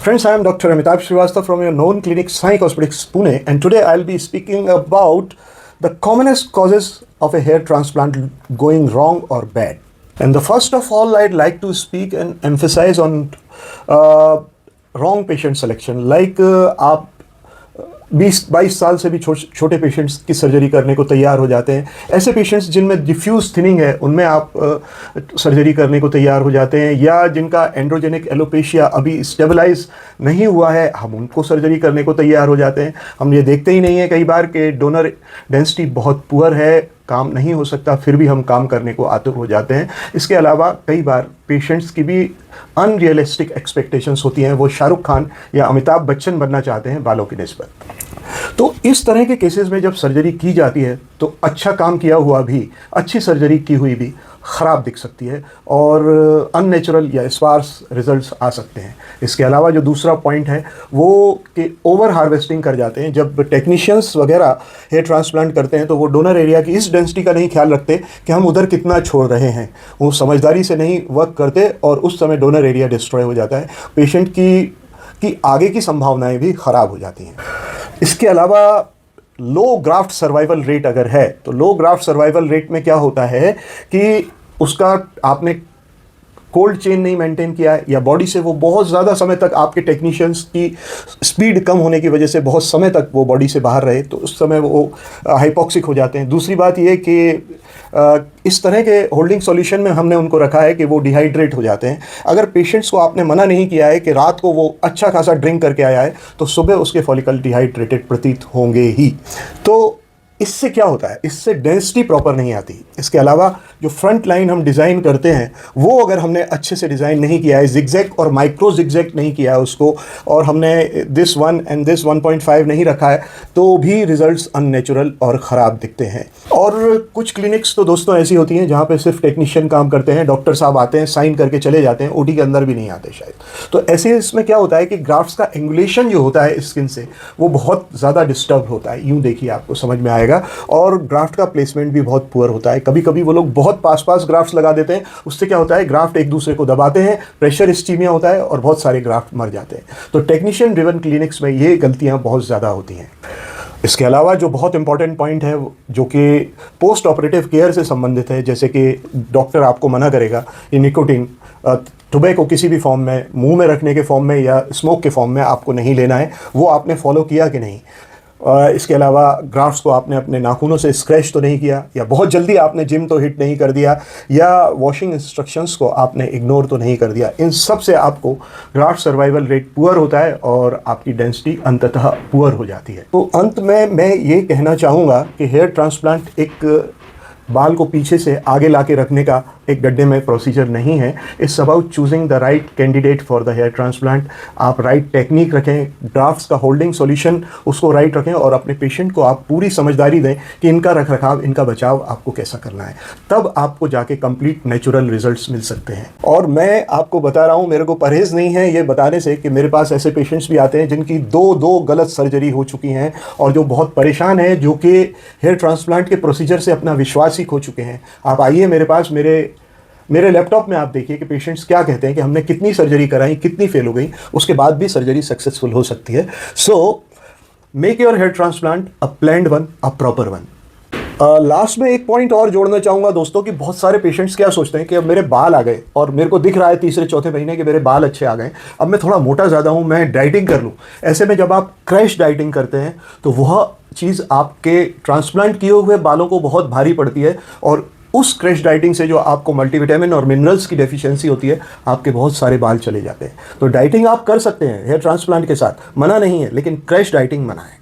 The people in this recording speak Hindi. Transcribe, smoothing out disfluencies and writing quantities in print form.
Friends, I am Dr. Amitabh Srivastava from your known clinic Sai Cosmetics Pune, and today I'll be speaking about the commonest causes of a hair transplant going wrong or bad. And the first of all, I'd like to speak and emphasize on wrong patient selection. Like आप 20-22 साल से भी छोटे पेशेंट्स की सर्जरी करने को तैयार हो जाते हैं. ऐसे पेशेंट्स जिनमें डिफ्यूज थिनिंग है उनमें आप सर्जरी करने को तैयार हो जाते हैं, या जिनका एंड्रोजेनिक एलोपेशिया अभी स्टेबलाइज नहीं हुआ है हम उनको सर्जरी करने को तैयार हो जाते हैं. हम ये देखते ही नहीं है कई बार कि डोनर डेंसिटी बहुत पुअर है, काम नहीं हो सकता, फिर भी हम काम करने को आतुर हो जाते हैं. इसके अलावा कई बार पेशेंट्स की भी अनरियलिस्टिक एक्सपेक्टेशंस होती हैं. वो शाहरुख खान या अमिताभ बच्चन बनना चाहते हैं बालों की निस्बत. तो इस तरह के केसेस में जब सर्जरी की जाती है तो अच्छा काम किया हुआ भी, अच्छी सर्जरी की हुई भी ख़राब दिख सकती है और अननेचुरल या स्पार्स रिजल्ट्स आ सकते हैं. इसके अलावा जो दूसरा पॉइंट है वो कि ओवर हार्वेस्टिंग कर जाते हैं. जब टेक्नीशियंस वगैरह हेयर ट्रांसप्लांट करते हैं तो वो डोनर एरिया की इस डेंसिटी का नहीं ख्याल रखते कि हम उधर कितना छोड़ रहे हैं. वो समझदारी से नहीं वर्क करते और उस समय डोनर एरिया डिस्ट्रॉय हो जाता है. पेशेंट की आगे की संभावनाएं भी ख़राब हो जाती हैं. इसके अलावा लो ग्राफ्ट सर्वाइवल रेट अगर है तो लो ग्राफ्ट सर्वाइवल रेट में क्या होता है कि उसका आपने कोल्ड चेन नहीं मेंटेन किया है, या बॉडी से वो बहुत ज़्यादा समय तक, आपके टेक्नीशियंस की स्पीड कम होने की वजह से बहुत समय तक वो बॉडी से बाहर रहे तो उस समय वो हाइपोक्सिक हो जाते हैं. दूसरी बात ये कि इस तरह के होल्डिंग सॉल्यूशन में हमने उनको रखा है कि वो डिहाइड्रेट हो जाते हैं. अगर पेशेंट्स को आपने मना नहीं किया है कि रात को वो अच्छा खासा ड्रिंक करके आया है तो सुबह उसके फॉलिकल डिहाइड्रेटेड प्रतीत होंगे ही. तो इससे क्या होता है, इससे डेंसिटी प्रॉपर नहीं आती. इसके अलावा जो फ्रंट लाइन हम डिज़ाइन करते हैं वो अगर हमने अच्छे से डिज़ाइन नहीं किया है, जिगजैग और माइक्रो जिगजैग नहीं किया है उसको, और हमने दिस 1 एंड दिस 1.5 नहीं रखा है तो भी रिजल्ट्स अननेचुरल और ख़राब दिखते हैं. और कुछ क्लिनिक्स तो दोस्तों ऐसी होती हैं जहाँ पे सिर्फ टेक्नीशियन काम करते हैं, डॉक्टर साहब आते हैं, साइन करके चले जाते हैं, ओटी के अंदर भी नहीं आते शायद. तो ऐसे इसमें क्या होता है कि ग्राफ्ट्स का एंगुलेशन जो होता है स्किन से वो बहुत ज़्यादा डिस्टर्ब होता है. यूँ देखिए आपको समझ में आएगा. और ग्राफ्ट का प्लेसमेंट भी बहुत पुअर होता है. कभी कभी वो लोग बहुत पास ग्राफ्ट्स लगा देते हैं. उससे क्या होता है, ग्राफ्ट एक दूसरे को दबाते हैं, प्रेशर स्टीमिया होता है और बहुत सारे ग्राफ्ट मर जाते हैं. तो टेक्नीशियन ड्रिवन क्लिनिक्स में ये गलतियां बहुत ज़्यादा होती हैं. इसके अलावा जो बहुत इंपॉर्टेंट पॉइंट है जो कि पोस्ट ऑपरेटिव केयर से संबंधित है, जैसे कि डॉक्टर आपको मना करेगा ये निकोटीन टोबैको किसी भी फॉर्म में, मुंह में रखने के फॉर्म में या स्मोक के फॉर्म में आपको नहीं लेना है. वो आपने फॉलो किया कि नहीं. इसके अलावा ग्राफ्ट्स को आपने अपने नाखूनों से स्क्रैच तो नहीं किया, या बहुत जल्दी आपने जिम तो हिट नहीं कर दिया, या वॉशिंग इंस्ट्रक्शंस को आपने इग्नोर तो नहीं कर दिया. इन सब से आपको ग्राफ्ट सर्वाइवल रेट पुअर होता है और आपकी डेंसिटी अंततः पुअर हो जाती है. तो अंत में मैं ये कहना चाहूँगा कि हेयर ट्रांसप्लांट एक बाल को पीछे से आगे ला के रखने का एक गड्ढे में प्रोसीजर नहीं है. It's about choosing the right candidate for the hair transplant. आप राइट टेक्निक रखें, ड्राफ्ट्स का होल्डिंग सॉल्यूशन उसको राइट रखें और अपने पेशेंट को आप पूरी समझदारी दें कि इनका रख रखाव, इनका बचाव आपको कैसा करना है. तब आपको जाके कंप्लीट नेचुरल रिजल्ट्स मिल सकते हैं. और मैं आपको बता रहा हूँ, मेरे को परहेज़ नहीं है ये बताने से कि मेरे पास ऐसे पेशेंट्स भी आते हैं जिनकी दो गलत सर्जरी हो चुकी हैं और जो बहुत परेशान हैं, जो कि हेयर ट्रांसप्लांट के प्रोसीजर से अपना विश्वास ही खो चुके हैं. आप आइए मेरे पास, मेरे लैपटॉप में आप देखिए कि पेशेंट्स क्या कहते हैं कि हमने कितनी सर्जरी कराई, कितनी फेल हो गई, उसके बाद भी सर्जरी सक्सेसफुल हो सकती है. So make your hair transplant a planned one, a proper one. Last में एक पॉइंट और जोड़ना चाहूँगा दोस्तों कि बहुत सारे पेशेंट्स क्या सोचते हैं कि अब मेरे बाल आ गए और मेरे को दिख रहा है तीसरे चौथे महीने कि मेरे बाल अच्छे आ गए, अब मैं थोड़ा मोटा ज़्यादा हूँ, मैं डाइटिंग कर लूँ. ऐसे में जब आप क्रैश डाइटिंग करते हैं तो वह चीज़ आपके ट्रांसप्लांट किए हुए बालों को बहुत भारी पड़ती है और उस क्रैश डाइटिंग से जो आपको मल्टीविटामिन और मिनरल्स की डेफिशिएंसी होती है, आपके बहुत सारे बाल चले जाते हैं. तो डाइटिंग आप कर सकते हैं हेयर ट्रांसप्लांट के साथ, मना नहीं है, लेकिन क्रैश डाइटिंग मना है.